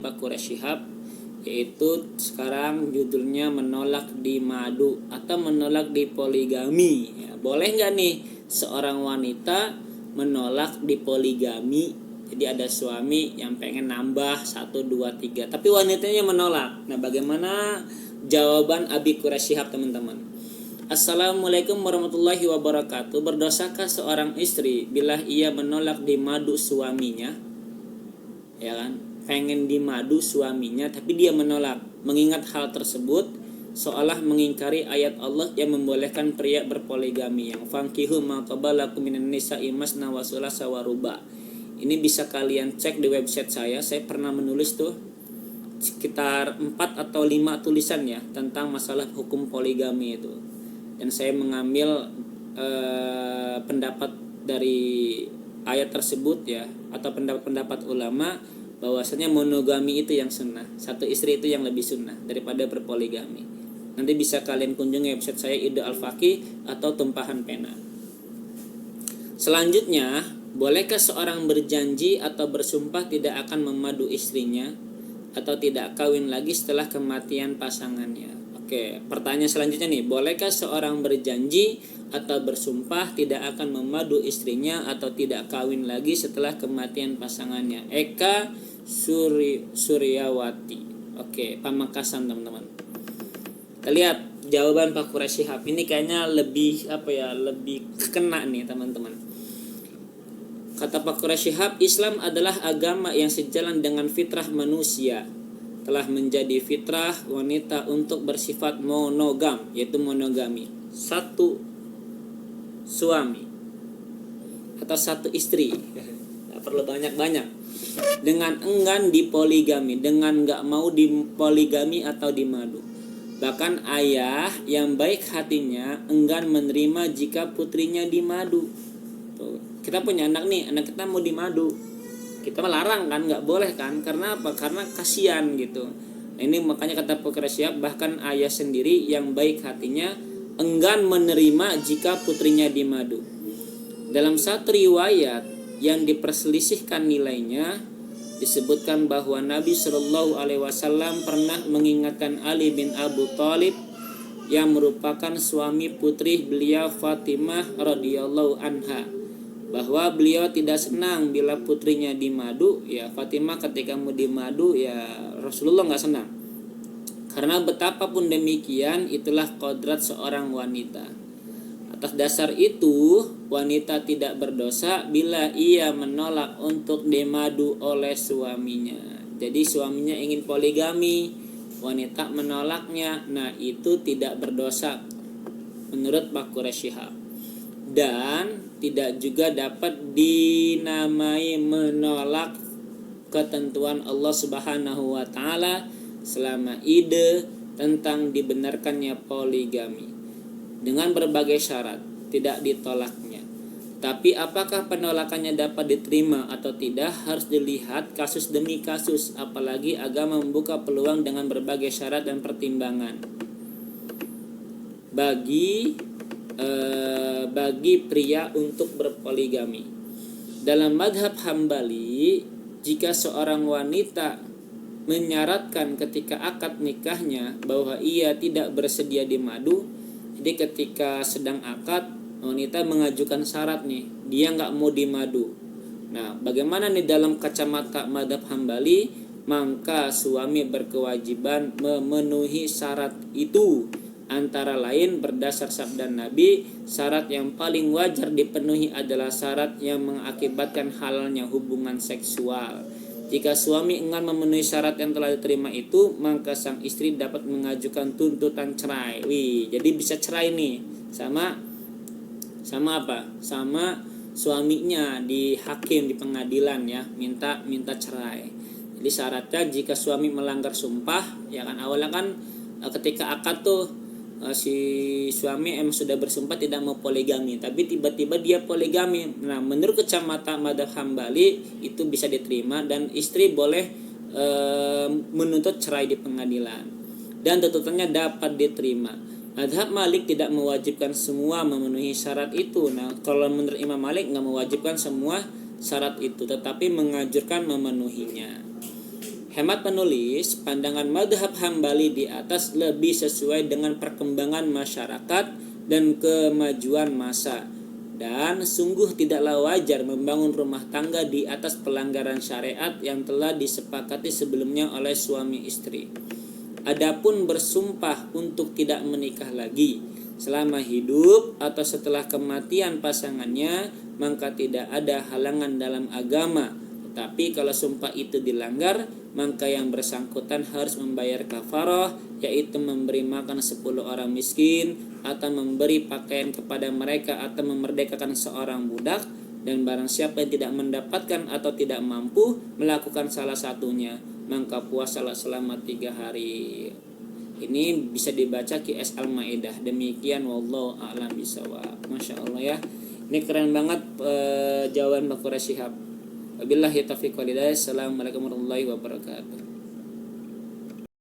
Pak Quraisy Shihab, yaitu sekarang judulnya menolak di madu atau menolak di poligami. Ya, boleh nggak nih seorang wanita menolak di poligami? Jadi ada suami yang pengen nambah 1, 2, 3, tapi wanitanya menolak. Nah, bagaimana jawaban Abi Quraisy Shihab, teman-teman? Assalamualaikum warahmatullahi wabarakatuh. Berdosakah seorang istri bila ia menolak di madu suaminya? Ya kan, pengen dimadu suaminya tapi dia menolak, mengingat hal tersebut seolah mengingkari ayat Allah yang membolehkan pria berpoligami, yang fankihu ma qabalakum minan nisa'i masna wa thulatsa wa ruba'. Ini bisa kalian cek di website saya pernah menulis tuh sekitar 4 atau 5 tulisan ya tentang masalah hukum poligami itu, dan saya mengambil pendapat dari ayat tersebut ya, atau pendapat ulama bahwasanya monogami itu yang sunnah, satu istri itu yang lebih sunnah daripada berpoligami. Nanti bisa kalian kunjungi website saya Ide Al-Faqih atau Tumpahan Pena. Selanjutnya, bolehkah seorang berjanji atau bersumpah tidak akan memadu istrinya atau tidak kawin lagi setelah kematian pasangannya? Oke, pertanyaan selanjutnya nih, bolehkah seorang berjanji atau bersumpah tidak akan memadu istrinya atau tidak kawin lagi setelah kematian pasangannya? Eka Suryawati. Oke, Pamekasan, teman-teman. Kita lihat jawaban Pak Quraisy Shihab. Ini kayaknya lebih lebih kena nih, teman-teman. Kata Pak Quraisy Shihab, Islam adalah agama yang sejalan dengan fitrah manusia. Telah menjadi fitrah wanita untuk bersifat monogam, yaitu monogami, satu suami atau satu istri. Gak perlu banyak-banyak. Dengan enggan dipoligami, dengan gak mau dipoligami atau dimadu. Bahkan ayah yang baik hatinya enggan menerima jika putrinya dimadu. Tuh, kita punya anak nih, anak kita mau dimadu, kita melarang kan, nggak boleh kan? Karena apa? Karena kasihan gitu. Nah, ini makanya kata Pak Quraisy Shihab, bahkan ayah sendiri yang baik hatinya enggan menerima jika putrinya dimadu. Dalam satu riwayat yang diperselisihkan nilainya, disebutkan bahwa Nabi Shallallahu Alaihi Wasallam pernah mengingatkan Ali bin Abu Thalib yang merupakan suami putri beliau Fatimah radhiyallahu anha, bahwa beliau tidak senang bila putrinya dimadu. Ya, Fatimah ketika mau dimadu ya Rasulullah nggak senang. Karena betapapun demikian itulah kodrat seorang wanita. Atas dasar itu wanita tidak berdosa bila ia menolak untuk dimadu oleh suaminya. Jadi suaminya ingin poligami, wanita menolaknya, nah itu tidak berdosa menurut Pak Quraisy Shihab. Dan tidak juga dapat dinamai menolak ketentuan Allah Subhanahu wa taala selama ide tentang dibenarkannya poligami dengan berbagai syarat tidak ditolaknya. Tapi apakah penolakannya dapat diterima atau tidak harus dilihat kasus demi kasus, apalagi agama membuka peluang dengan berbagai syarat dan pertimbangan bagi pria untuk berpoligami. Dalam madhab Hambali, jika seorang wanita menyaratkan ketika akad nikahnya bahwa ia tidak bersedia dimadu, jadi ketika sedang akad wanita mengajukan syarat nih, dia nggak mau dimadu. Nah, bagaimana nih dalam kacamata madhab Hambali? Maka suami berkewajiban memenuhi syarat itu. Antara lain berdasar sabda Nabi, syarat yang paling wajar dipenuhi adalah syarat yang mengakibatkan halalnya hubungan seksual. Jika suami enggan memenuhi syarat yang telah diterima itu, maka sang istri dapat mengajukan tuntutan cerai. Wih, jadi bisa cerai nih sama apa? Sama suaminya di hakim, di pengadilan ya, minta cerai. Jadi syaratnya jika suami melanggar sumpah, ya kan awalnya kan ketika akad tuh si suami emang sudah bersumpah tidak mau poligami, tapi tiba-tiba dia poligami. Nah, menurut kacamata madhab Hambali itu bisa diterima dan istri boleh menuntut cerai di pengadilan dan tuntutannya dapat diterima. Madhab Malik tidak mewajibkan semua memenuhi syarat itu. Nah, kalau menurut Imam Malik nggak mewajibkan semua syarat itu, tetapi menganjurkan memenuhinya. Hemat penulis, pandangan madhab Hambali di atas lebih sesuai dengan perkembangan masyarakat dan kemajuan masa. Dan sungguh tidaklah wajar membangun rumah tangga di atas pelanggaran syariat yang telah disepakati sebelumnya oleh suami istri. Adapun bersumpah untuk tidak menikah lagi selama hidup atau setelah kematian pasangannya, maka tidak ada halangan dalam agama. Tetapi kalau sumpah itu dilanggar, maka yang bersangkutan harus membayar kafarah, yaitu memberi makan 10 orang miskin, atau memberi pakaian kepada mereka, atau memerdekakan seorang budak. Dan barang siapa yang tidak mendapatkan atau tidak mampu melakukan salah satunya, maka puasalah selama 3 hari. Ini bisa dibaca QS Al-Maidah. Demikian, wallahu a'lam bishawab. Masya Allah ya, ini keren banget jawaban Pak Quraish Shihab. Wabillahi taufiq wal hidayah. Assalamualaikum warahmatullahi wabarakatuh.